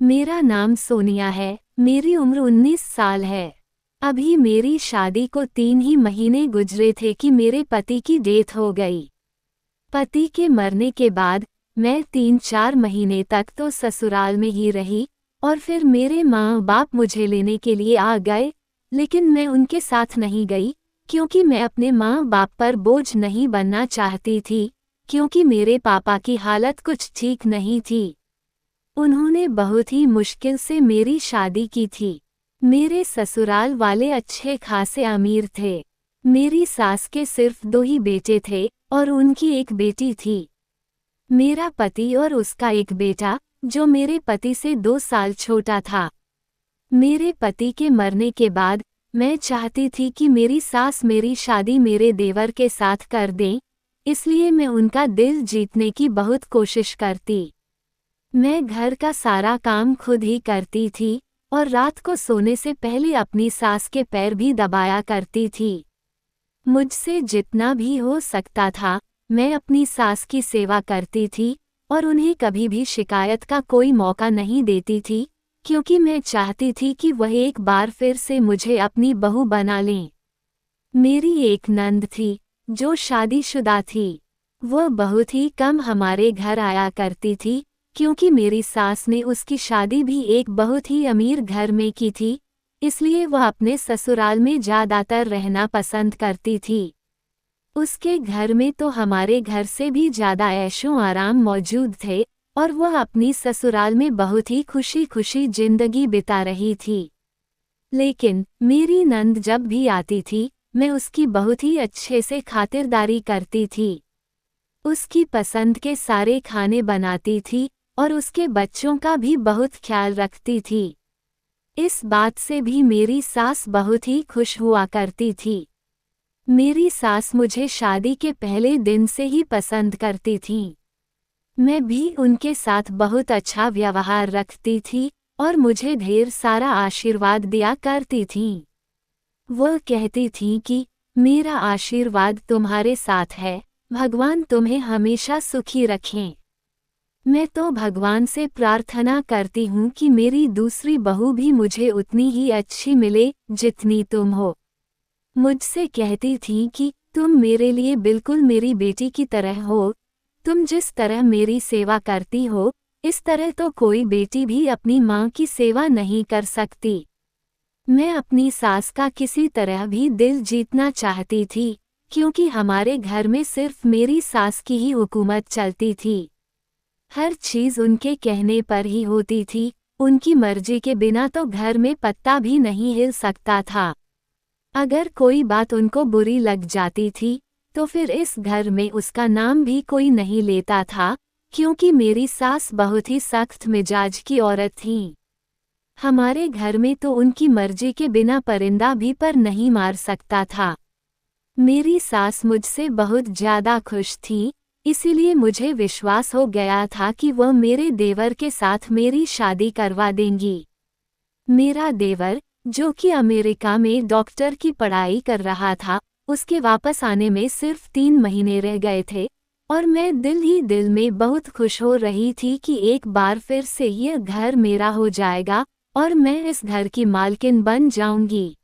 मेरा नाम सोनिया है। मेरी उम्र 19 साल है। अभी मेरी शादी को 3 ही महीने गुजरे थे कि मेरे पति की डेथ हो गई। पति के मरने के बाद मैं 3-4 महीने तक तो ससुराल में ही रही और फिर मेरे माँ बाप मुझे लेने के लिए आ गए, लेकिन मैं उनके साथ नहीं गई क्योंकि मैं अपने माँ बाप पर बोझ नहीं बनना चाहती थी, क्योंकि मेरे पापा की हालत कुछ ठीक नहीं थी। उन्होंने बहुत ही मुश्किल से मेरी शादी की थी। मेरे ससुराल वाले अच्छे खासे अमीर थे। मेरी सास के सिर्फ 2 ही बेटे थे और उनकी एक बेटी थी। मेरा पति और उसका एक बेटा, जो मेरे पति से 2 साल छोटा था। मेरे पति के मरने के बाद मैं चाहती थी कि मेरी सास मेरी शादी मेरे देवर के साथ कर दें, इसलिए मैं उनका दिल जीतने की बहुत कोशिश करती। मैं घर का सारा काम खुद ही करती थी और रात को सोने से पहले अपनी सास के पैर भी दबाया करती थी। मुझसे जितना भी हो सकता था मैं अपनी सास की सेवा करती थी और उन्हें कभी भी शिकायत का कोई मौका नहीं देती थी, क्योंकि मैं चाहती थी कि वह एक बार फिर से मुझे अपनी बहू बना लें। मेरी एक नंद थी जो शादीशुदा थी। वह बहुत ही कम हमारे घर आया करती थी, क्योंकि मेरी सास ने उसकी शादी भी एक बहुत ही अमीर घर में की थी, इसलिए वह अपने ससुराल में ज़्यादातर रहना पसंद करती थी। उसके घर में तो हमारे घर से भी ज़्यादा ऐशो आराम मौजूद थे और वह अपनी ससुराल में बहुत ही खुशी खुशी जिंदगी बिता रही थी। लेकिन मेरी नंद जब भी आती थी मैं उसकी बहुत ही अच्छे से खातिरदारी करती थी। उसकी पसंद के सारे खाने बनाती थी और उसके बच्चों का भी बहुत ख्याल रखती थी। इस बात से भी मेरी सास बहुत ही खुश हुआ करती थी। मेरी सास मुझे शादी के पहले दिन से ही पसंद करती थी। मैं भी उनके साथ बहुत अच्छा व्यवहार रखती थी और मुझे ढेर सारा आशीर्वाद दिया करती थी। वह कहती थी कि मेरा आशीर्वाद तुम्हारे साथ है, भगवान तुम्हें हमेशा सुखी रखें। मैं तो भगवान से प्रार्थना करती हूँ कि मेरी दूसरी बहू भी मुझे उतनी ही अच्छी मिले जितनी तुम हो। मुझसे कहती थी कि तुम मेरे लिए बिल्कुल मेरी बेटी की तरह हो। तुम जिस तरह मेरी सेवा करती हो, इस तरह तो कोई बेटी भी अपनी माँ की सेवा नहीं कर सकती। मैं अपनी सास का किसी तरह भी दिल जीतना चाहती थी, क्योंकि हमारे घर में सिर्फ मेरी सास की ही हुकूमत चलती थी। हर चीज़ उनके कहने पर ही होती थी। उनकी मर्जी के बिना तो घर में पत्ता भी नहीं हिल सकता था। अगर कोई बात उनको बुरी लग जाती थी तो फिर इस घर में उसका नाम भी कोई नहीं लेता था, क्योंकि मेरी सास बहुत ही सख्त मिजाज की औरत थी। हमारे घर में तो उनकी मर्जी के बिना परिंदा भी पर नहीं मार सकता था। मेरी सास मुझसे बहुत ज़्यादा खुश थी, इसीलिए मुझे विश्वास हो गया था कि वह मेरे देवर के साथ मेरी शादी करवा देंगी। मेरा देवर, जो कि अमेरिका में डॉक्टर की पढ़ाई कर रहा था, उसके वापस आने में सिर्फ 3 महीने रह गए थे और मैं दिल ही दिल में बहुत खुश हो रही थी कि एक बार फिर से यह घर मेरा हो जाएगा और मैं इस घर की मालकिन बन जाऊंगी।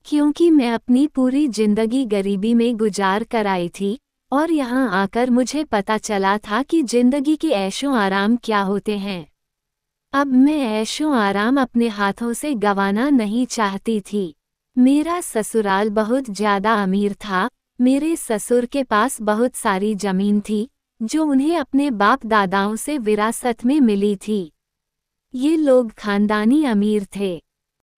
क्योंकि मैं अपनी पूरी जिंदगी गरीबी में गुजार कर आई थी और यहाँ आकर मुझे पता चला था कि जिंदगी के ऐशो आराम क्या होते हैं। अब मैं ऐशो आराम अपने हाथों से गंवाना नहीं चाहती थी। मेरा ससुराल बहुत ज़्यादा अमीर था। मेरे ससुर के पास बहुत सारी ज़मीन थी, जो उन्हें अपने बाप दादाओं से विरासत में मिली थी। ये लोग खानदानी अमीर थे।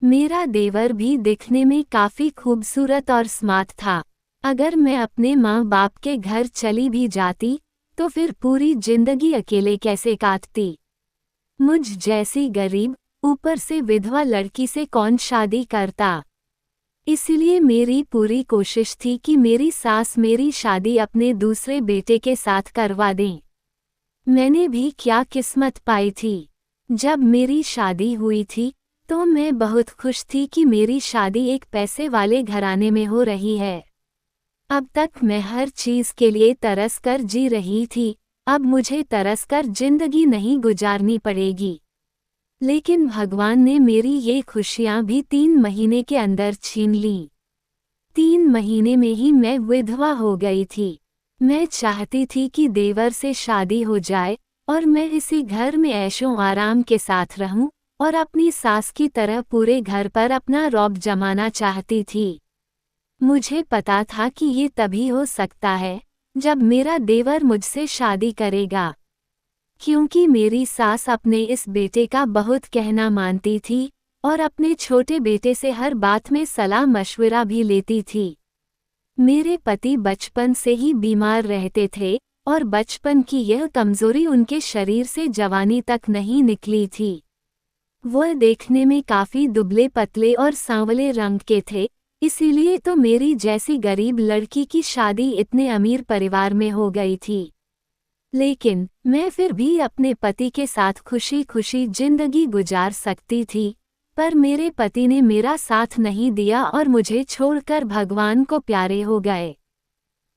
मेरा देवर भी दिखने में काफ़ी खूबसूरत और स्मार्ट था। अगर मैं अपने माँ बाप के घर चली भी जाती तो फिर पूरी जिंदगी अकेले कैसे काटती। मुझ जैसी गरीब, ऊपर से विधवा लड़की से कौन शादी करता। इसलिए मेरी पूरी कोशिश थी कि मेरी सास मेरी शादी अपने दूसरे बेटे के साथ करवा दें। मैंने भी क्या किस्मत पाई थी। जब मेरी शादी हुई थी तो मैं बहुत खुश थी कि मेरी शादी एक पैसे वाले घराने में हो रही है। अब तक मैं हर चीज़ के लिए तरस कर जी रही थी, अब मुझे तरस कर जिंदगी नहीं गुजारनी पड़ेगी। लेकिन भगवान ने मेरी ये खुशियां भी 3 महीने के अंदर छीन ली। 3 महीने में ही मैं विधवा हो गई थी। मैं चाहती थी कि देवर से शादी हो जाए और मैं इसी घर में ऐशो आराम के साथ रहूं और अपनी सास की तरह पूरे घर पर अपना रौब जमाना चाहती थी। मुझे पता था कि ये तभी हो सकता है जब मेरा देवर मुझसे शादी करेगा, क्योंकि मेरी सास अपने इस बेटे का बहुत कहना मानती थी और अपने छोटे बेटे से हर बात में सलाह मशवरा भी लेती थी। मेरे पति बचपन से ही बीमार रहते थे और बचपन की यह कमजोरी उनके शरीर से जवानी तक नहीं निकली थी। वह देखने में काफी दुबले पतले और सांवले रंग के थे, इसीलिए तो मेरी जैसी गरीब लड़की की शादी इतने अमीर परिवार में हो गई थी। लेकिन मैं फिर भी अपने पति के साथ खुशी खुशी जिंदगी गुजार सकती थी, पर मेरे पति ने मेरा साथ नहीं दिया और मुझे छोड़कर भगवान को प्यारे हो गए।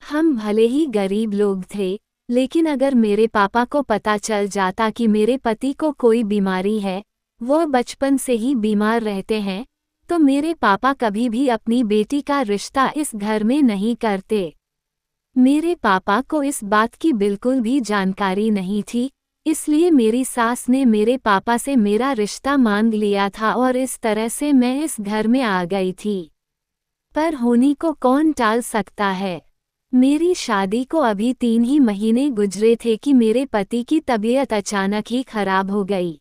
हम भले ही गरीब लोग थे, लेकिन अगर मेरे पापा को पता चल जाता कि मेरे पति को कोई बीमारी है, वो बचपन से ही बीमार रहते हैं, तो मेरे पापा कभी भी अपनी बेटी का रिश्ता इस घर में नहीं करते। मेरे पापा को इस बात की बिल्कुल भी जानकारी नहीं थी, इसलिए मेरी सास ने मेरे पापा से मेरा रिश्ता मांग लिया था और इस तरह से मैं इस घर में आ गई थी। पर होनी को कौन टाल सकता है। मेरी शादी को अभी 3 ही महीने गुजरे थे कि मेरे पति की तबीयत अचानक ही खराब हो गई।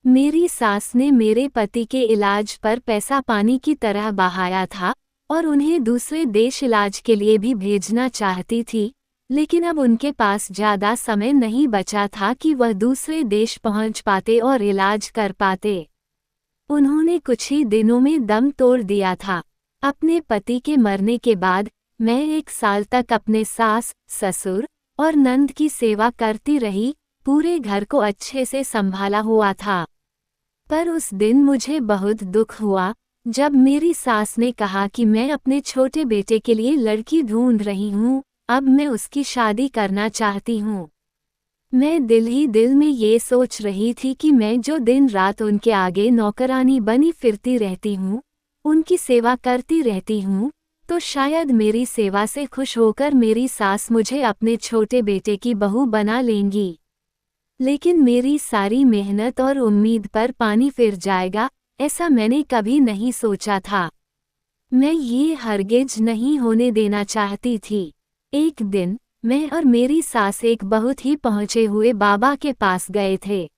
मेरी सास ने मेरे पति के इलाज पर पैसा पानी की तरह बहाया था और उन्हें दूसरे देश इलाज के लिए भी भेजना चाहती थी, लेकिन अब उनके पास ज़्यादा समय नहीं बचा था कि वह दूसरे देश पहुंच पाते और इलाज कर पाते। उन्होंने कुछ ही दिनों में दम तोड़ दिया था। अपने पति के मरने के बाद मैं 1 साल तक अपने सास, ससुर और नंद की सेवा करती रही, पूरे घर को अच्छे से संभाला हुआ था। पर उस दिन मुझे बहुत दुख हुआ जब मेरी सास ने कहा कि मैं अपने छोटे बेटे के लिए लड़की ढूंढ रही हूँ, अब मैं उसकी शादी करना चाहती हूँ। मैं दिल ही दिल में ये सोच रही थी कि मैं जो दिन रात उनके आगे नौकरानी बनी फिरती रहती हूँ, उनकी सेवा करती रहती हूँ, तो शायद मेरी सेवा से खुश होकर मेरी सास मुझे अपने छोटे बेटे की बहू बना लेंगी। लेकिन मेरी सारी मेहनत और उम्मीद पर पानी फिर जाएगा, ऐसा मैंने कभी नहीं सोचा था। मैं ये हरगिज नहीं होने देना चाहती थी। एक दिन मैं और मेरी सास एक बहुत ही पहुँचे हुए बाबा के पास गए थे।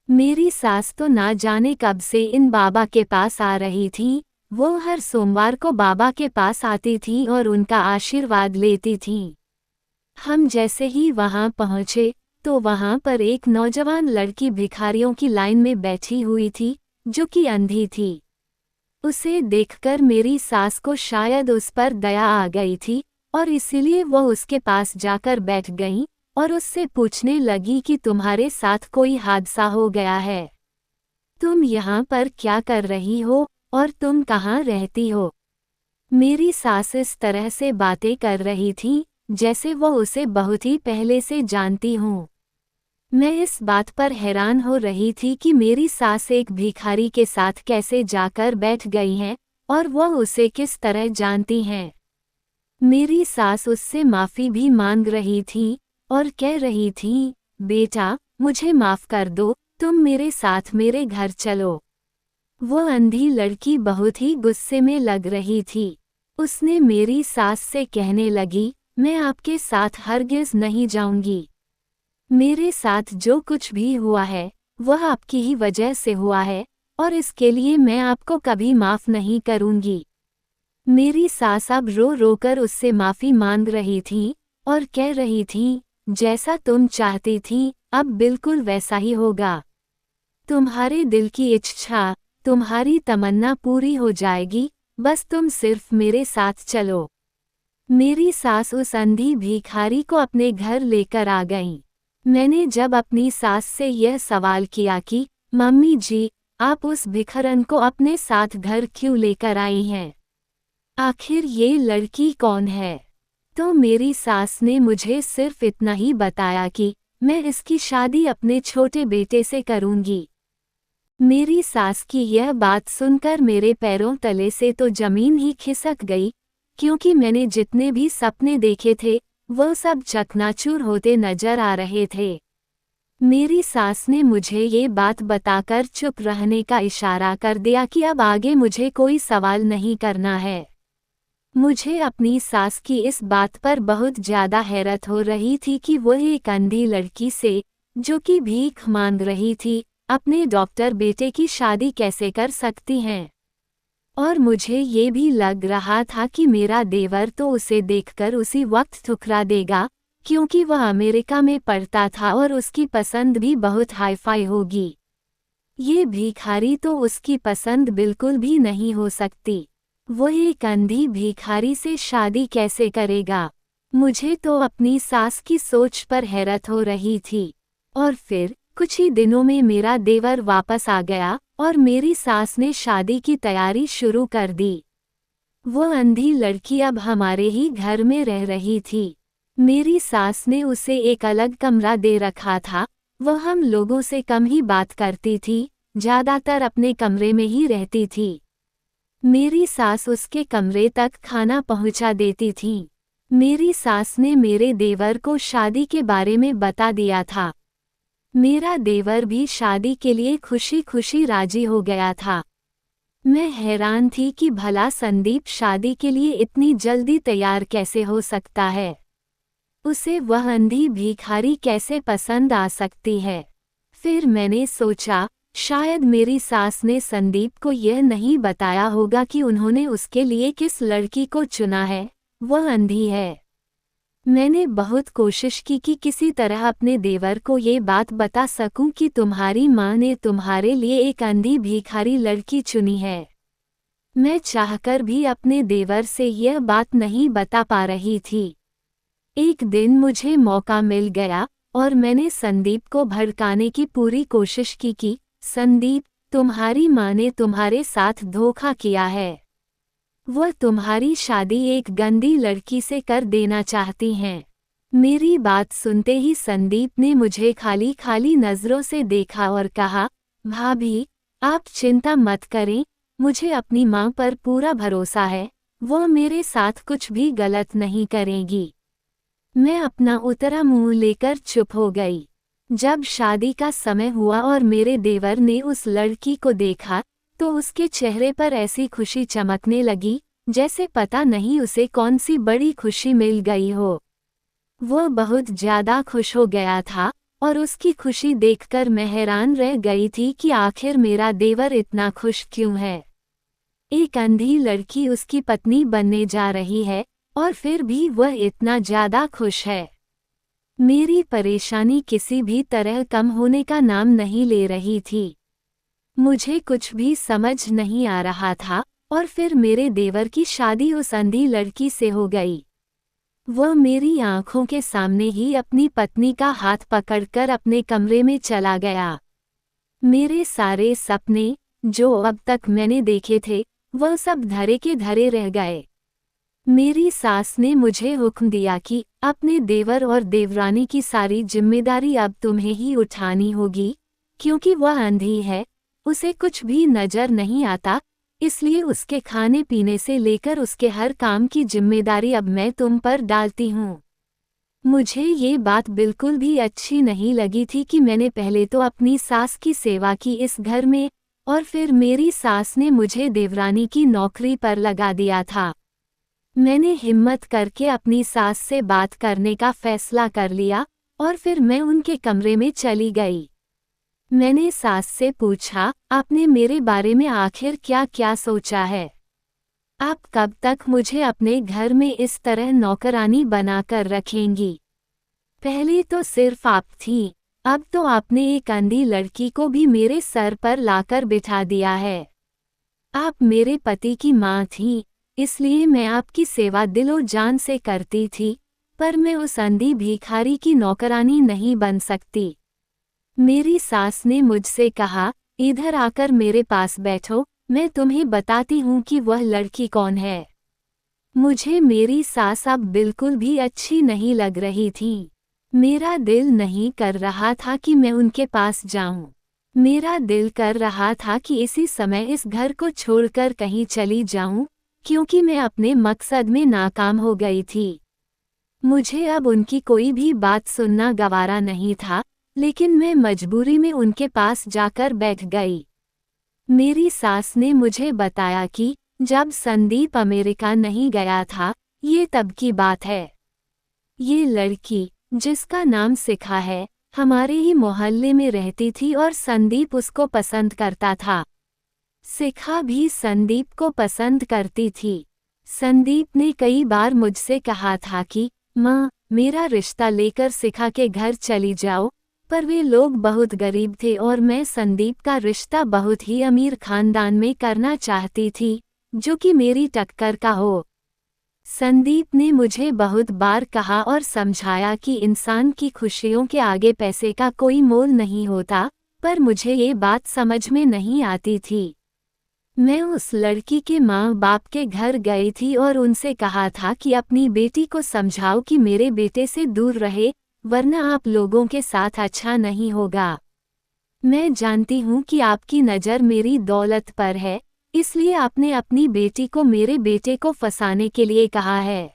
मेरी सास तो ना जाने कब से इन बाबा के पास आ रही थी। वो हर सोमवार को बाबा के पास आती थी और उनका आशीर्वाद लेती थी। हम जैसे ही वहां पहुंचे तो वहां पर एक नौजवान लड़की भिखारियों की लाइन में बैठी हुई थी, जो कि अंधी थी। उसे देखकर मेरी सास को शायद उस पर दया आ गई थी और इसीलिए वो उसके पास जाकर बैठ गई और उससे पूछने लगी कि तुम्हारे साथ कोई हादसा हो गया है, तुम यहाँ पर क्या कर रही हो और तुम कहाँ रहती हो। मेरी सास इस तरह से बातें कर रही थी जैसे वो उसे बहुत ही पहले से जानती हूँ। मैं इस बात पर हैरान हो रही थी कि मेरी सास एक भिखारी के साथ कैसे जाकर बैठ गई हैं और वह उसे किस तरह जानती हैं। मेरी सास उससे माफ़ी भी मांग रही थी और कह रही थी, बेटा मुझे माफ़ कर दो, तुम मेरे साथ मेरे घर चलो। वो अंधी लड़की बहुत ही गुस्से में लग रही थी। उसने मेरी सास से कहने लगी, मैं आपके साथ हरगिज़ नहीं जाऊंगी। मेरे साथ जो कुछ भी हुआ है वह आपकी ही वजह से हुआ है और इसके लिए मैं आपको कभी माफ़ नहीं करूंगी। मेरी सास अब रो रो कर उससे माफ़ी मांग रही थी और कह रही थी, जैसा तुम चाहती थी अब बिल्कुल वैसा ही होगा। तुम्हारे दिल की इच्छा, तुम्हारी तमन्ना पूरी हो जाएगी, बस तुम सिर्फ मेरे साथ चलो। मेरी सास उस अंधी भिखारी को अपने घर लेकर आ गईं। मैंने जब अपनी सास से यह सवाल किया कि मम्मी जी, आप उस भिखरन को अपने साथ घर क्यों लेकर आई हैं? आखिर ये लड़की कौन है? तो मेरी सास ने मुझे सिर्फ इतना ही बताया कि मैं इसकी शादी अपने छोटे बेटे से करूंगी। मेरी सास की यह बात सुनकर मेरे पैरों तले से तो जमीन ही खिसक गई, क्योंकि मैंने जितने भी सपने देखे थे वह सब चकनाचूर होते नजर आ रहे थे। मेरी सास ने मुझे ये बात बताकर चुप रहने का इशारा कर दिया कि अब आगे मुझे कोई सवाल नहीं करना है। मुझे अपनी सास की इस बात पर बहुत ज्यादा हैरत हो रही थी कि वह एक अंधी लड़की से, जो कि भीख मांग रही थी, अपने डॉक्टर बेटे की शादी कैसे कर सकती हैं। और मुझे ये भी लग रहा था कि मेरा देवर तो उसे देखकर उसी वक्त ठुकरा देगा, क्योंकि वह अमेरिका में पढ़ता था और उसकी पसंद भी बहुत हाईफाई होगी। ये भिखारी तो उसकी पसंद बिल्कुल भी नहीं हो सकती। वह एक अंधी भिखारी से शादी कैसे करेगा। मुझे तो अपनी सास की सोच पर हैरत हो रही थी। और फिर कुछ ही दिनों में मेरा देवर वापस आ गया और मेरी सास ने शादी की तैयारी शुरू कर दी। वह अंधी लड़की अब हमारे ही घर में रह रही थी। मेरी सास ने उसे एक अलग कमरा दे रखा था। वह हम लोगों से कम ही बात करती थी, ज्यादातर अपने कमरे में ही रहती थी। मेरी सास उसके कमरे तक खाना पहुंचा देती थी। मेरी सास ने मेरे देवर को शादी के बारे में बता दिया था। मेरा देवर भी शादी के लिए खुशी खुशी राजी हो गया था। मैं हैरान थी कि भला संदीप शादी के लिए इतनी जल्दी तैयार कैसे हो सकता है। उसे वह अंधी भिखारी कैसे पसंद आ सकती है। फिर मैंने सोचा, शायद मेरी सास ने संदीप को यह नहीं बताया होगा कि उन्होंने उसके लिए किस लड़की को चुना है, वह अंधी है। मैंने बहुत कोशिश की कि किसी तरह अपने देवर को ये बात बता सकूं कि तुम्हारी माँ ने तुम्हारे लिए एक अंधी भिखारी लड़की चुनी है। मैं चाहकर भी अपने देवर से यह बात नहीं बता पा रही थी। एक दिन मुझे मौका मिल गया और मैंने संदीप को भड़काने की पूरी कोशिश की कि संदीप, तुम्हारी माँ ने तुम्हारे साथ धोखा किया है। वह तुम्हारी शादी एक गंदी लड़की से कर देना चाहती हैं। मेरी बात सुनते ही संदीप ने मुझे खाली खाली नज़रों से देखा और कहा, भाभी, आप चिंता मत करें, मुझे अपनी माँ पर पूरा भरोसा है, वह मेरे साथ कुछ भी गलत नहीं करेगी। मैं अपना उतरा मुंह लेकर चुप हो गई। जब शादी का समय हुआ और मेरे देवर ने उस लड़की को देखा, तो उसके चेहरे पर ऐसी खुशी चमकने लगी, जैसे पता नहीं उसे कौन सी बड़ी खुशी मिल गई हो। वो बहुत ज्यादा खुश हो गया था और उसकी खुशी देखकर मैं हैरान रह गई थी कि आखिर मेरा देवर इतना खुश क्यों है। एक अंधी लड़की उसकी पत्नी बनने जा रही है और फिर भी वह इतना ज्यादा खुश है। मेरी परेशानी किसी भी तरह कम होने का नाम नहीं ले रही थी। मुझे कुछ भी समझ नहीं आ रहा था और फिर मेरे देवर की शादी उस अंधी लड़की से हो गई। वह मेरी आंखों के सामने ही अपनी पत्नी का हाथ पकड़कर अपने कमरे में चला गया। मेरे सारे सपने, जो अब तक मैंने देखे थे, वह सब धरे के धरे रह गए। मेरी सास ने मुझे हुक्म दिया कि अपने देवर और देवरानी की सारी जिम्मेदारी अब तुम्हें ही उठानी होगी, क्योंकि वह अंधी है, उसे कुछ भी नजर नहीं आता, इसलिए उसके खाने पीने से लेकर उसके हर काम की जिम्मेदारी अब मैं तुम पर डालती हूँ। मुझे ये बात बिल्कुल भी अच्छी नहीं लगी थी कि मैंने पहले तो अपनी सास की सेवा की इस घर में, और फिर मेरी सास ने मुझे देवरानी की नौकरी पर लगा दिया था। मैंने हिम्मत करके अपनी सास से बात करने का फैसला कर लिया और फिर मैं उनके कमरे में चली गई। मैंने सास से पूछा, आपने मेरे बारे में आखिर क्या क्या सोचा है? आप कब तक मुझे अपने घर में इस तरह नौकरानी बनाकर रखेंगी? पहले तो सिर्फ आप थी, अब तो आपने एक अंधी लड़की को भी मेरे सर पर लाकर बिठा दिया है। आप मेरे पति की माँ थी, इसलिए मैं आपकी सेवा दिलो जान से करती थी, पर मैं उस अंधी भिखारी की नौकरानी नहीं बन सकती। मेरी सास ने मुझसे कहा, इधर आकर मेरे पास बैठो, मैं तुम्हें बताती हूँ कि वह लड़की कौन है। मुझे मेरी सास अब बिल्कुल भी अच्छी नहीं लग रही थी। मेरा दिल नहीं कर रहा था कि मैं उनके पास जाऊं। मेरा दिल कर रहा था कि इसी समय इस घर को छोड़कर कहीं चली जाऊं, क्योंकि मैं अपने मकसद में नाकाम हो गई थी। मुझे अब उनकी कोई भी बात सुनना गवारा नहीं था, लेकिन मैं मजबूरी में उनके पास जाकर बैठ गई। मेरी सास ने मुझे बताया कि जब संदीप अमेरिका नहीं गया था, ये तब की बात है। ये लड़की, जिसका नाम शिखा है, हमारे ही मोहल्ले में रहती थी और संदीप उसको पसंद करता था। शिखा भी संदीप को पसंद करती थी। संदीप ने कई बार मुझसे कहा था कि माँ, मेरा रिश्ता लेकर शिखा के घर चली जाओ, पर वे लोग बहुत गरीब थे और मैं संदीप का रिश्ता बहुत ही अमीर खानदान में करना चाहती थी, जो कि मेरी टक्कर का हो। संदीप ने मुझे बहुत बार कहा और समझाया कि इंसान की खुशियों के आगे पैसे का कोई मोल नहीं होता, पर मुझे ये बात समझ में नहीं आती थी। मैं उस लड़की के माँ बाप के घर गई थी और उनसे कहा था कि अपनी बेटी को समझाओ कि मेरे बेटे से दूर रहे, वरना आप लोगों के साथ अच्छा नहीं होगा। मैं जानती हूँ कि आपकी नज़र मेरी दौलत पर है, इसलिए आपने अपनी बेटी को मेरे बेटे को फंसाने के लिए कहा है।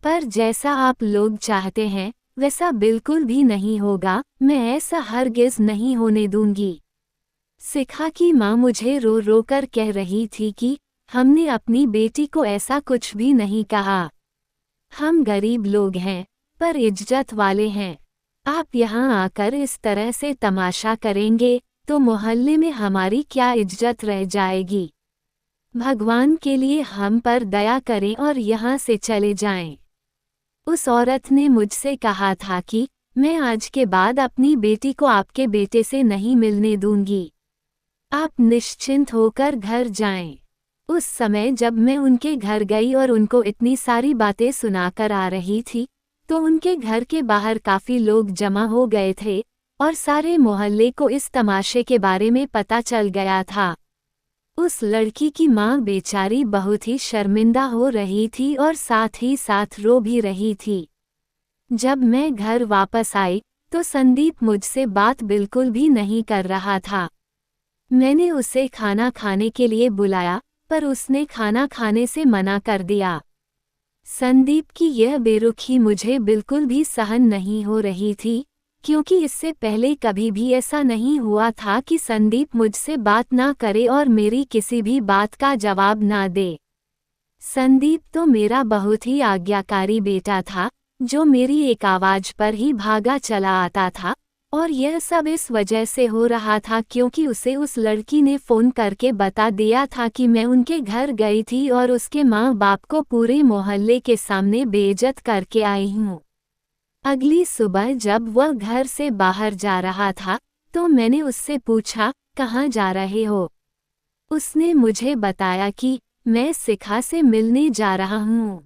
पर जैसा आप लोग चाहते हैं, वैसा बिल्कुल भी नहीं होगा। मैं ऐसा हरगिज़ नहीं होने दूंगी। शिखा की माँ मुझे रो रो कर कह रही थी कि हमने अपनी बेटी को ऐसा कुछ भी नहीं कहा। हम गरीब लोग हैं, पर इज्जत वाले हैं। आप यहाँ आकर इस तरह से तमाशा करेंगे तो मोहल्ले में हमारी क्या इज्जत रह जाएगी। भगवान के लिए हम पर दया करें और यहाँ से चले जाएं। उस औरत ने मुझसे कहा था कि मैं आज के बाद अपनी बेटी को आपके बेटे से नहीं मिलने दूंगी। आप निश्चिंत होकर घर जाएं। उस समय जब मैं उनके घर गई और उनको इतनी सारी बातें सुनाकर आ रही थी, तो उनके घर के बाहर काफ़ी लोग जमा हो गए थे और सारे मोहल्ले को इस तमाशे के बारे में पता चल गया था। उस लड़की की माँ बेचारी बहुत ही शर्मिंदा हो रही थी और साथ ही साथ रो भी रही थी। जब मैं घर वापस आई तो संदीप मुझसे बात बिल्कुल भी नहीं कर रहा था। मैंने उसे खाना खाने के लिए बुलाया, पर उसने खाना खाने से मना कर दिया। संदीप की यह बेरुखी मुझे बिल्कुल भी सहन नहीं हो रही थी, क्योंकि इससे पहले कभी भी ऐसा नहीं हुआ था कि संदीप मुझसे बात ना करे और मेरी किसी भी बात का जवाब ना दे। संदीप तो मेरा बहुत ही आज्ञाकारी बेटा था, जो मेरी एक आवाज़ पर ही भागा चला आता था, और यह सब इस वजह से हो रहा था क्योंकि उसे उस लड़की ने फ़ोन करके बता दिया था कि मैं उनके घर गई थी और उसके माँ बाप को पूरे मोहल्ले के सामने बेइज्जत करके आई हूँ। अगली सुबह जब वह घर से बाहर जा रहा था, तो मैंने उससे पूछा, कहाँ जा रहे हो? उसने मुझे बताया कि मैं शिखा से मिलने जा रहा हूँ।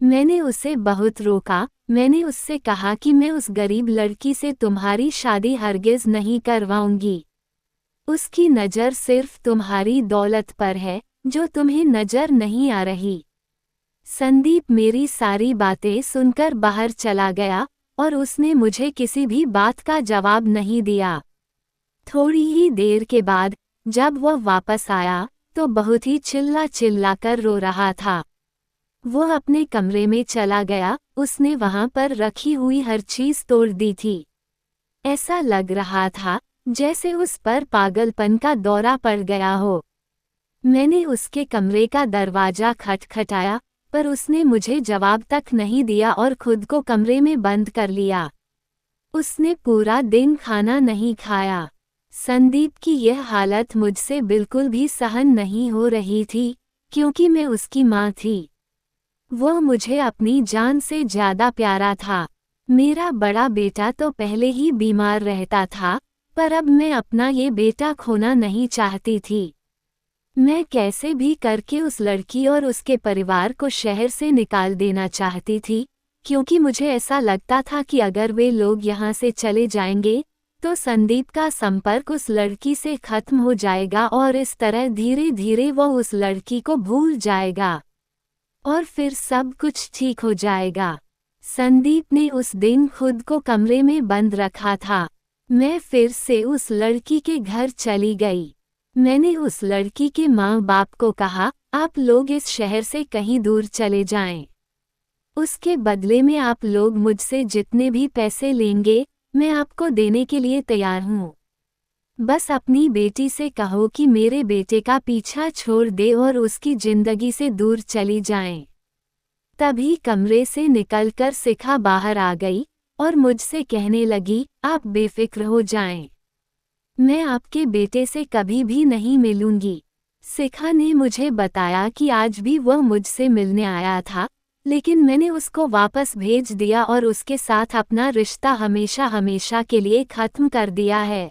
मैंने उसे बहुत रोका। मैंने उससे कहा कि मैं उस गरीब लड़की से तुम्हारी शादी हरगिज़ नहीं करवाऊंगी। उसकी नज़र सिर्फ तुम्हारी दौलत पर है, जो तुम्हें नज़र नहीं आ रही। संदीप मेरी सारी बातें सुनकर बाहर चला गया और उसने मुझे किसी भी बात का जवाब नहीं दिया। थोड़ी ही देर के बाद जब वह वापस आया तो बहुत ही चिल्ला चिल्ला कर रो रहा था। वह अपने कमरे में चला गया। उसने वहां पर रखी हुई हर चीज तोड़ दी थी। ऐसा लग रहा था जैसे उस पर पागलपन का दौरा पड़ गया हो। मैंने उसके कमरे का दरवाजा खटखटाया, पर उसने मुझे जवाब तक नहीं दिया और खुद को कमरे में बंद कर लिया। उसने पूरा दिन खाना नहीं खाया। संदीप की यह हालत मुझसे बिल्कुल भी सहन नहीं हो रही थी, क्योंकि मैं उसकी माँ थी। वह मुझे अपनी जान से ज़्यादा प्यारा था। मेरा बड़ा बेटा तो पहले ही बीमार रहता था, पर अब मैं अपना ये बेटा खोना नहीं चाहती थी। मैं कैसे भी करके उस लड़की और उसके परिवार को शहर से निकाल देना चाहती थी, क्योंकि मुझे ऐसा लगता था कि अगर वे लोग यहाँ से चले जाएंगे तो संदीप का संपर्क उस लड़की से खत्म हो जाएगा और इस तरह धीरे धीरे वह उस लड़की को भूल जाएगा और फिर सब कुछ ठीक हो जाएगा। संदीप ने उस दिन खुद को कमरे में बंद रखा था। मैं फिर से उस लड़की के घर चली गई। मैंने उस लड़की के माँ बाप को कहा, आप लोग इस शहर से कहीं दूर चले जाएं। उसके बदले में आप लोग मुझसे जितने भी पैसे लेंगे, मैं आपको देने के लिए तैयार हूँ। बस अपनी बेटी से कहो कि मेरे बेटे का पीछा छोड़ दे और उसकी जिंदगी से दूर चली जाएं। तभी कमरे से निकलकर शिखा बाहर आ गई और मुझसे कहने लगी, आप बेफिक्र हो जाएं। मैं आपके बेटे से कभी भी नहीं मिलूंगी। शिखा ने मुझे बताया कि आज भी वह मुझसे मिलने आया था, लेकिन मैंने उसको वापस भेज दिया और उसके साथ अपना रिश्ता हमेशा हमेशा के लिए खत्म कर दिया है।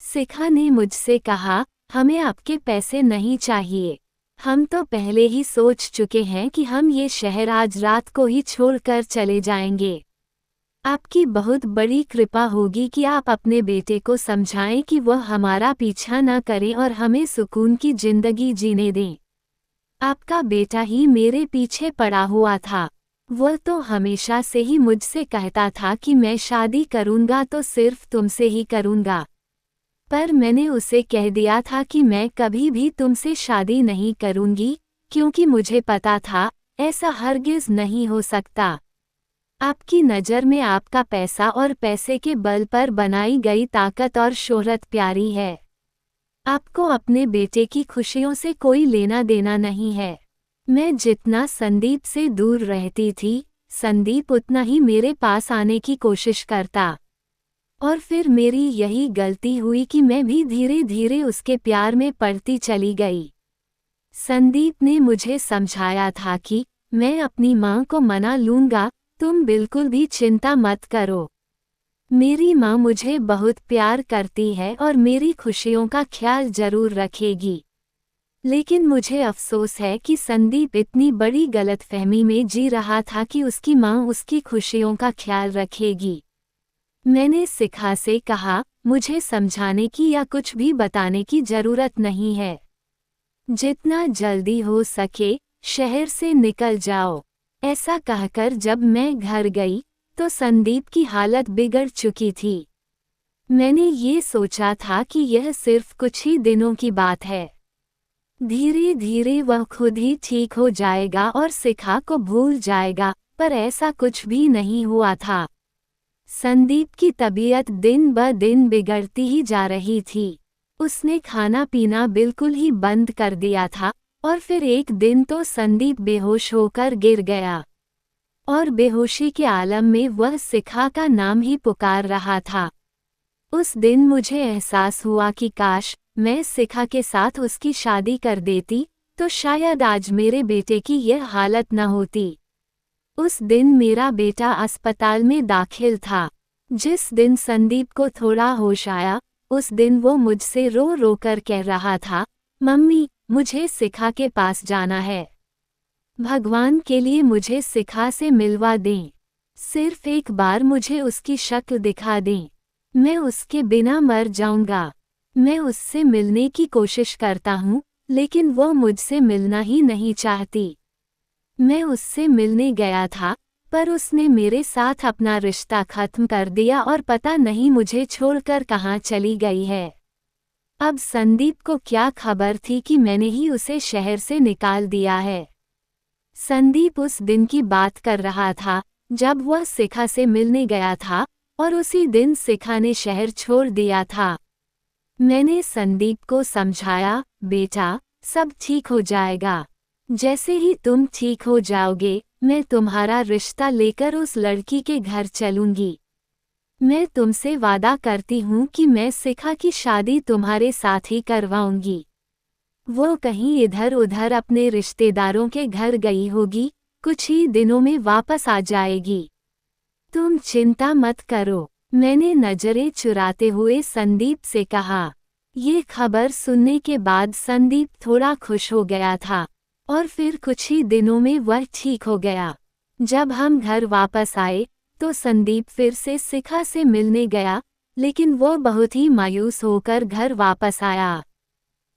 शिखा ने मुझसे कहा, हमें आपके पैसे नहीं चाहिए। हम तो पहले ही सोच चुके हैं कि हम ये शहर आज रात को ही छोड़कर चले जाएंगे। आपकी बहुत बड़ी कृपा होगी कि आप अपने बेटे को समझाएं कि वह हमारा पीछा न करें और हमें सुकून की जिंदगी जीने दें। आपका बेटा ही मेरे पीछे पड़ा हुआ था। वह तो हमेशा से ही मुझसे कहता था कि मैं शादी करूंगा तो सिर्फ तुमसे ही करूंगा। पर मैंने उसे कह दिया था कि मैं कभी भी तुमसे शादी नहीं करूंगी, क्योंकि मुझे पता था ऐसा हरगिज नहीं हो सकता। आपकी नज़र में आपका पैसा और पैसे के बल पर बनाई गई ताकत और शोहरत प्यारी है। आपको अपने बेटे की खुशियों से कोई लेना देना नहीं है। मैं जितना संदीप से दूर रहती थी, संदीप उतना ही मेरे पास आने की कोशिश करता। और फिर मेरी यही गलती हुई कि मैं भी धीरे धीरे उसके प्यार में पड़ती चली गई। संदीप ने मुझे समझाया था कि मैं अपनी माँ को मना लूँगा, तुम बिल्कुल भी चिंता मत करो। मेरी माँ मुझे बहुत प्यार करती है और मेरी खुशियों का ख्याल जरूर रखेगी। लेकिन मुझे अफसोस है कि संदीप इतनी बड़ी गलतफहमी में जी रहा था कि उसकी माँ उसकी खुशियों का ख्याल रखेगी। मैंने शिखा से कहा, मुझे समझाने की या कुछ भी बताने की जरूरत नहीं है। जितना जल्दी हो सके शहर से निकल जाओ। ऐसा कहकर जब मैं घर गई तो संदीप की हालत बिगड़ चुकी थी। मैंने ये सोचा था कि यह सिर्फ कुछ ही दिनों की बात है। धीरे धीरे वह खुद ही ठीक हो जाएगा और शिखा को भूल जाएगा, पर ऐसा कुछ भी नहीं हुआ था। संदीप की तबीयत दिन ब दिन बिगड़ती ही जा रही थी। उसने खाना पीना बिल्कुल ही बंद कर दिया था और फिर एक दिन तो संदीप बेहोश होकर गिर गया और बेहोशी के आलम में वह शिखा का नाम ही पुकार रहा था। उस दिन मुझे एहसास हुआ कि काश मैं शिखा के साथ उसकी शादी कर देती तो शायद आज मेरे बेटे की यह हालत न होती। उस दिन मेरा बेटा अस्पताल में दाखिल था। जिस दिन संदीप को थोड़ा होश आया, उस दिन वो मुझसे रो रो कर कह रहा था, मम्मी मुझे शिखा के पास जाना है। भगवान के लिए मुझे शिखा से मिलवा दें। सिर्फ एक बार मुझे उसकी शक्ल दिखा दें। मैं उसके बिना मर जाऊंगा। मैं उससे मिलने की कोशिश करता हूँ, लेकिन वो मुझसे मिलना ही नहीं चाहती। मैं उससे मिलने गया था, पर उसने मेरे साथ अपना रिश्ता खत्म कर दिया और पता नहीं मुझे छोड़कर कहाँ चली गई है। अब संदीप को क्या खबर थी कि मैंने ही उसे शहर से निकाल दिया है। संदीप उस दिन की बात कर रहा था जब वह शिखा से मिलने गया था और उसी दिन शिखा ने शहर छोड़ दिया था। मैंने संदीप को समझाया, बेटा सब ठीक हो जाएगा। जैसे ही तुम ठीक हो जाओगे मैं तुम्हारा रिश्ता लेकर उस लड़की के घर चलूंगी। मैं तुमसे वादा करती हूँ कि मैं शिखा की शादी तुम्हारे साथ ही करवाऊंगी। वो कहीं इधर उधर अपने रिश्तेदारों के घर गई होगी, कुछ ही दिनों में वापस आ जाएगी। तुम चिंता मत करो। मैंने नजरें चुराते हुए संदीप से कहा। ये खबर सुनने के बाद संदीप थोड़ा खुश हो गया था और फिर कुछ ही दिनों में वह ठीक हो गया। जब हम घर वापस आए तो संदीप फिर से शिखा से मिलने गया, लेकिन वो बहुत ही मायूस होकर घर वापस आया।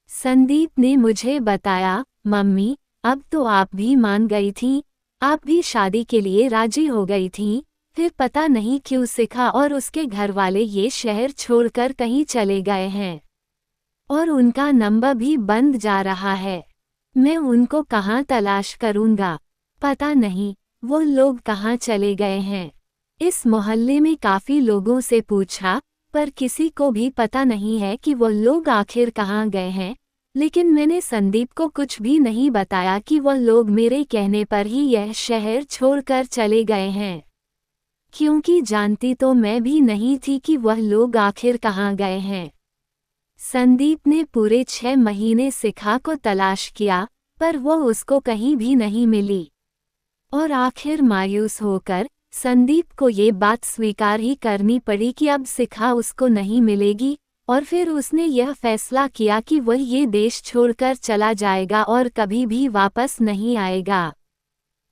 संदीप ने मुझे बताया, मम्मी अब तो आप भी मान गई थीं, आप भी शादी के लिए राजी हो गई थीं, फिर पता नहीं क्यों शिखा और उसके घरवाले ये शहर छोड़कर कहीं चले गए हैं और उनका नंबर भी बंद जा रहा है। मैं उनको कहाँ तलाश करूँगा? पता नहीं वो लोग कहाँ चले गए हैं। इस मोहल्ले में काफ़ी लोगों से पूछा पर किसी को भी पता नहीं है कि वो लोग आखिर कहाँ गए हैं, लेकिन मैंने संदीप को कुछ भी नहीं बताया कि वो लोग मेरे कहने पर ही यह शहर छोड़कर चले गए हैं, क्योंकि जानती तो मैं भी नहीं थी कि वह लोग आखिर कहाँ गए हैं। संदीप ने पूरे 6 महीने शिखा को तलाश किया पर वो उसको कहीं भी नहीं मिली और आखिर मायूस होकर संदीप को ये बात स्वीकार ही करनी पड़ी कि अब शिखा उसको नहीं मिलेगी और फिर उसने यह फैसला किया कि वह ये देश छोड़कर चला जाएगा और कभी भी वापस नहीं आएगा।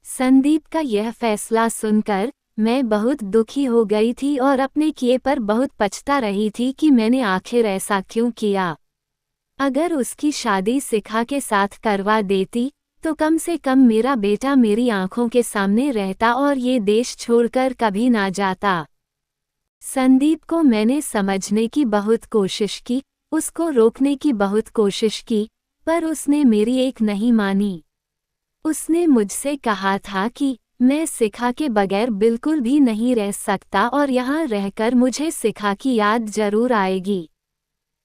संदीप का यह फैसला सुनकर मैं बहुत दुखी हो गई थी और अपने किए पर बहुत पछता रही थी कि मैंने आखिर ऐसा क्यों किया। अगर उसकी शादी शिखा के साथ करवा देती तो कम से कम मेरा बेटा मेरी आंखों के सामने रहता और ये देश छोड़कर कभी ना जाता। संदीप को मैंने समझने की बहुत कोशिश की, उसको रोकने की बहुत कोशिश की, पर उसने मेरी एक नहीं मानी। उसने मुझसे कहा था कि मैं शिखा के बगैर बिल्कुल भी नहीं रह सकता और यहाँ रहकर मुझे शिखा की याद जरूर आएगी।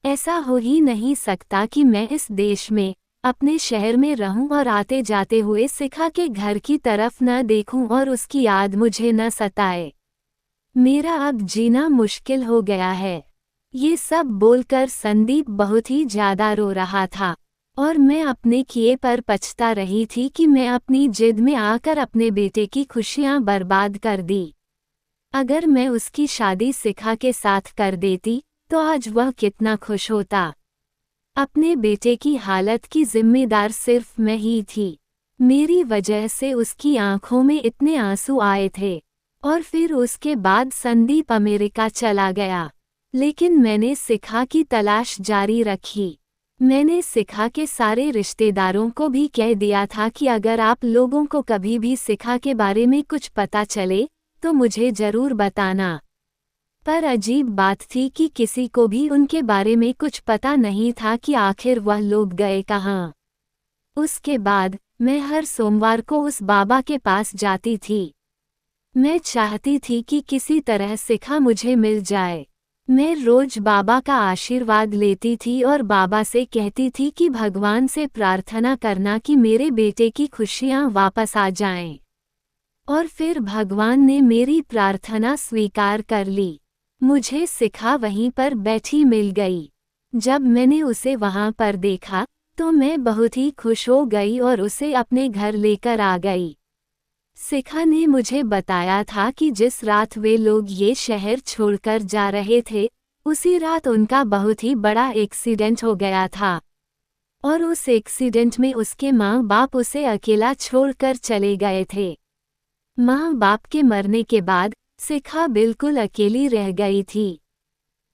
ऐसा हो ही नहीं सकता कि मैं इस देश में अपने शहर में रहूं और आते जाते हुए शिखा के घर की तरफ न देखूं और उसकी याद मुझे न सताए। मेरा अब जीना मुश्किल हो गया है। ये सब बोलकर संदीप बहुत ही ज्यादा रो रहा था और मैं अपने किए पर पछता रही थी कि मैं अपनी जिद में आकर अपने बेटे की खुशियां बर्बाद कर दी। अगर मैं उसकी शादी शिखा के साथ कर देती तो आज वह कितना खुश होता। अपने बेटे की हालत की जिम्मेदार सिर्फ मैं ही थी। मेरी वजह से उसकी आंखों में इतने आंसू आए थे और फिर उसके बाद संदीप अमेरिका चला गया, लेकिन मैंने शिखा की तलाश जारी रखी। मैंने शिखा के सारे रिश्तेदारों को भी कह दिया था कि अगर आप लोगों को कभी भी शिखा के बारे में कुछ पता चले तो मुझे जरूर बताना। पर अजीब बात थी कि किसी को भी उनके बारे में कुछ पता नहीं था कि आखिर वह लोग गए कहाँ। उसके बाद मैं हर सोमवार को उस बाबा के पास जाती थी। मैं चाहती थी कि किसी तरह शिखा मुझे मिल जाए। मैं रोज बाबा का आशीर्वाद लेती थी और बाबा से कहती थी कि भगवान से प्रार्थना करना कि मेरे बेटे की खुशियाँ वापस आ जाएं। और फिर भगवान ने मेरी प्रार्थना स्वीकार कर ली। मुझे शिखा वहीं पर बैठी मिल गई। जब मैंने उसे वहां पर देखा तो मैं बहुत ही खुश हो गई और उसे अपने घर लेकर आ गई। शिखा ने मुझे बताया था कि जिस रात वे लोग ये शहर छोड़कर जा रहे थे, उसी रात उनका बहुत ही बड़ा एक्सीडेंट हो गया था और उस एक्सीडेंट में उसके माँ बाप उसे अकेला छोड़कर चले गए थे। माँ बाप के मरने के बाद शिखा बिल्कुल अकेली रह गई थी।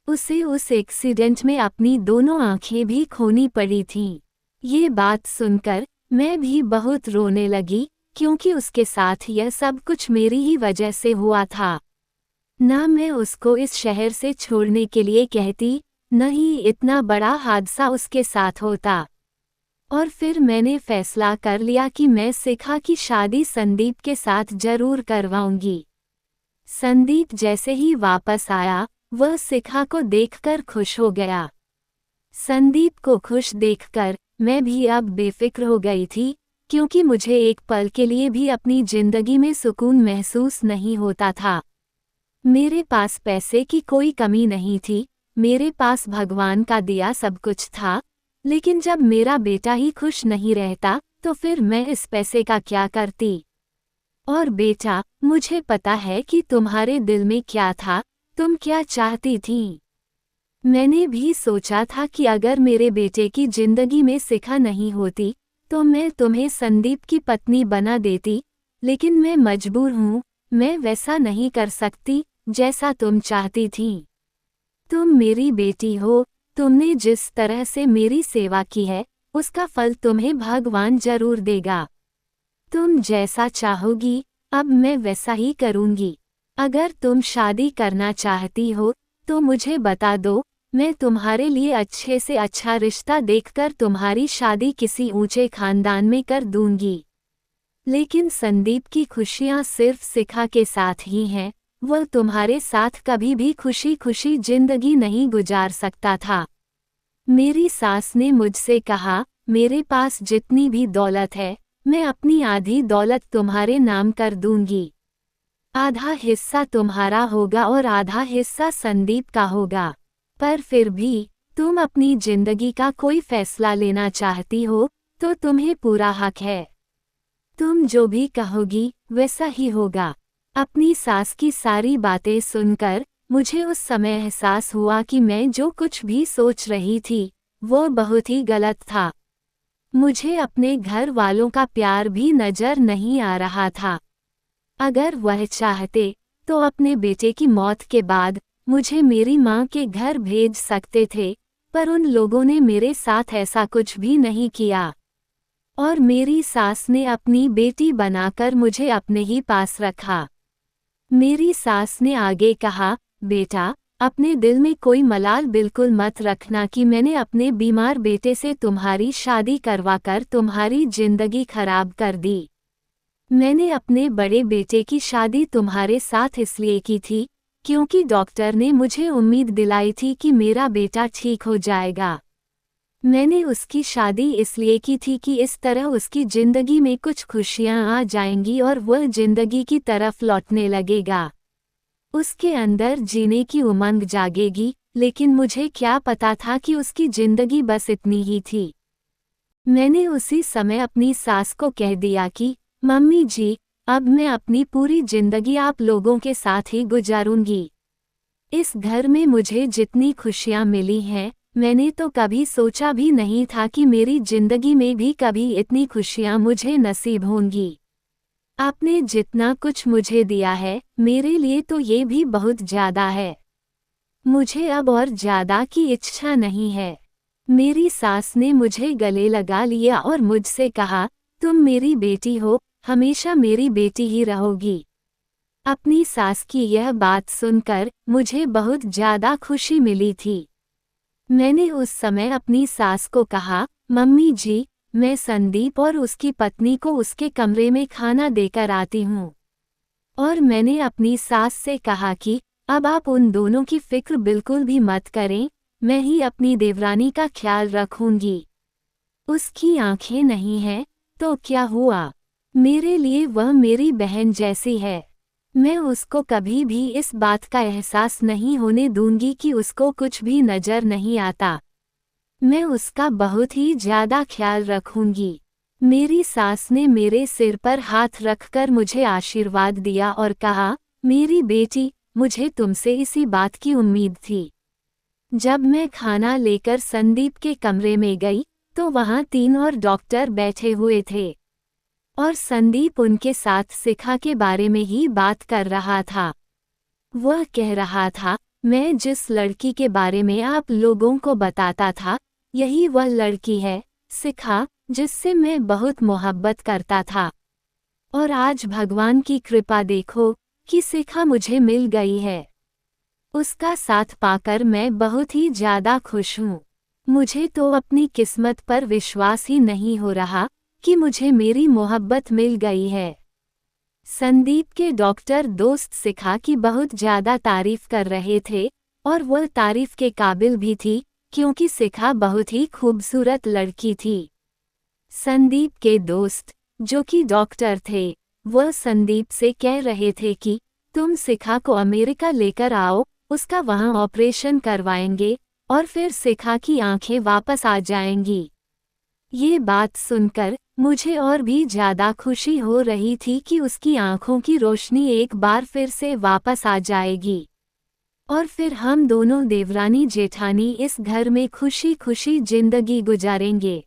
उसे उस एक्सीडेंट में अपनी दोनों आंखें भी खोनी पड़ी थीं। ये बात सुनकर मैं भी बहुत रोने लगी, क्योंकि उसके साथ यह सब कुछ मेरी ही वजह से हुआ था। ना मैं उसको इस शहर से छोड़ने के लिए कहती, न ही इतना बड़ा हादसा उसके साथ होता। और फिर मैंने फैसला कर लिया कि मैं शिखा की शादी संदीप के साथ जरूर करवाऊंगी। संदीप जैसे ही वापस आया, वह शिखा को देखकर खुश हो गया। संदीप को खुश देखकर मैं भी अब बेफिक्र हो गई थी, क्योंकि मुझे एक पल के लिए भी अपनी जिंदगी में सुकून महसूस नहीं होता था। मेरे पास पैसे की कोई कमी नहीं थी, मेरे पास भगवान का दिया सब कुछ था, लेकिन जब मेरा बेटा ही खुश नहीं रहता तो फिर मैं इस पैसे का क्या करती। और बेटा, मुझे पता है कि तुम्हारे दिल में क्या था, तुम क्या चाहती थी। मैंने भी सोचा था कि अगर मेरे बेटे की जिंदगी में शिखा नहीं होती तो मैं तुम्हें संदीप की पत्नी बना देती, लेकिन मैं मजबूर हूँ, मैं वैसा नहीं कर सकती जैसा तुम चाहती थी। तुम मेरी बेटी हो, तुमने जिस तरह से मेरी सेवा की है उसका फल तुम्हें भगवान जरूर देगा। तुम जैसा चाहोगी अब मैं वैसा ही करूँगी। अगर तुम शादी करना चाहती हो तो मुझे बता दो, मैं तुम्हारे लिए अच्छे से अच्छा रिश्ता देखकर तुम्हारी शादी किसी ऊंचे खानदान में कर दूंगी। लेकिन संदीप की खुशियां सिर्फ शिखा के साथ ही हैं, वह तुम्हारे साथ कभी भी खुशी खुशी जिंदगी नहीं गुजार सकता था। मेरी सास ने मुझसे कहा, मेरे पास जितनी भी दौलत है, मैं अपनी आधी दौलत तुम्हारे नाम कर दूंगी। आधा हिस्सा तुम्हारा होगा और आधा हिस्सा संदीप का होगा। पर फिर भी तुम अपनी जिंदगी का कोई फैसला लेना चाहती हो तो तुम्हें पूरा हक है। तुम जो भी कहोगी वैसा ही होगा। अपनी सास की सारी बातें सुनकर मुझे उस समय एहसास हुआ कि मैं जो कुछ भी सोच रही थी वो बहुत ही गलत था। मुझे अपने घर वालों का प्यार भी नजर नहीं आ रहा था। अगर वह चाहते तो अपने बेटे की मौत के बाद मुझे मेरी माँ के घर भेज सकते थे, पर उन लोगों ने मेरे साथ ऐसा कुछ भी नहीं किया और मेरी सास ने अपनी बेटी बनाकर मुझे अपने ही पास रखा। मेरी सास ने आगे कहा, बेटा, अपने दिल में कोई मलाल बिल्कुल मत रखना कि मैंने अपने बीमार बेटे से तुम्हारी शादी करवाकर तुम्हारी जिंदगी खराब कर दी। मैंने अपने बड़े बेटे की शादी तुम्हारे साथ इसलिए की थी क्योंकि डॉक्टर ने मुझे उम्मीद दिलाई थी कि मेरा बेटा ठीक हो जाएगा। मैंने उसकी शादी इसलिए की थी कि इस तरह उसकी जिंदगी में कुछ खुशियां आ जाएंगी और वह जिंदगी की तरफ लौटने लगेगा। उसके अंदर जीने की उमंग जागेगी, लेकिन मुझे क्या पता था कि उसकी जिंदगी बस इतनी ही थी। मैंने उसी समय अपनी सास को कह दिया कि मम्मी जी, अब मैं अपनी पूरी जिंदगी आप लोगों के साथ ही गुजारूंगी। इस घर में मुझे जितनी खुशियां मिली हैं, मैंने तो कभी सोचा भी नहीं था कि मेरी जिंदगी में भी कभी इतनी खुशियां मुझे नसीब होंगी। आपने जितना कुछ मुझे दिया है, मेरे लिए तो ये भी बहुत ज्यादा है। मुझे अब और ज्यादा की इच्छा नहीं है। मेरी सास ने मुझे गले लगा लिया और मुझसे कहा, तुम मेरी बेटी हो, हमेशा मेरी बेटी ही रहोगी। अपनी सास की यह बात सुनकर मुझे बहुत ज्यादा खुशी मिली थी। मैंने उस समय अपनी सास को कहा, मम्मी जी, मैं संदीप और उसकी पत्नी को उसके कमरे में खाना देकर आती हूँ। और मैंने अपनी सास से कहा कि अब आप उन दोनों की फिक्र बिल्कुल भी मत करें, मैं ही अपनी देवरानी का ख्याल रखूंगी। उसकी आंखें नहीं हैं तो क्या हुआ, मेरे लिए वह मेरी बहन जैसी है। मैं उसको कभी भी इस बात का एहसास नहीं होने दूंगी कि उसको कुछ भी नजर नहीं आता। मैं उसका बहुत ही ज्यादा ख्याल रखूंगी। मेरी सास ने मेरे सिर पर हाथ रखकर मुझे आशीर्वाद दिया और कहा, मेरी बेटी, मुझे तुमसे इसी बात की उम्मीद थी। जब मैं खाना लेकर संदीप के कमरे में गई तो वहां 3 और डॉक्टर बैठे हुए थे और संदीप उनके साथ शिखा के बारे में ही बात कर रहा था। वह कह रहा था, मैं जिस लड़की के बारे में आप लोगों को बताता था, यही वह लड़की है, शिखा, जिससे मैं बहुत मोहब्बत करता था। और आज भगवान की कृपा देखो कि शिखा मुझे मिल गई है। उसका साथ पाकर मैं बहुत ही ज्यादा खुश हूँ। मुझे तो अपनी किस्मत पर विश्वास ही नहीं हो रहा कि मुझे मेरी मोहब्बत मिल गई है। संदीप के डॉक्टर दोस्त शिखा की बहुत ज्यादा तारीफ कर रहे थे और वह तारीफ के काबिल भी थी क्योंकि शिखा बहुत ही खूबसूरत लड़की थी। संदीप के दोस्त, जो कि डॉक्टर थे, वह संदीप से कह रहे थे कि तुम शिखा को अमेरिका लेकर आओ, उसका वहां ऑपरेशन करवाएंगे और फिर शिखा की आंखें वापस आ जाएंगी। ये बात सुनकर मुझे और भी ज्यादा खुशी हो रही थी कि उसकी आंखों की रोशनी एक बार फिर से वापस आ जाएगी और फिर हम दोनों देवरानी जेठानी इस घर में खुशी खुशी जिंदगी गुजारेंगे।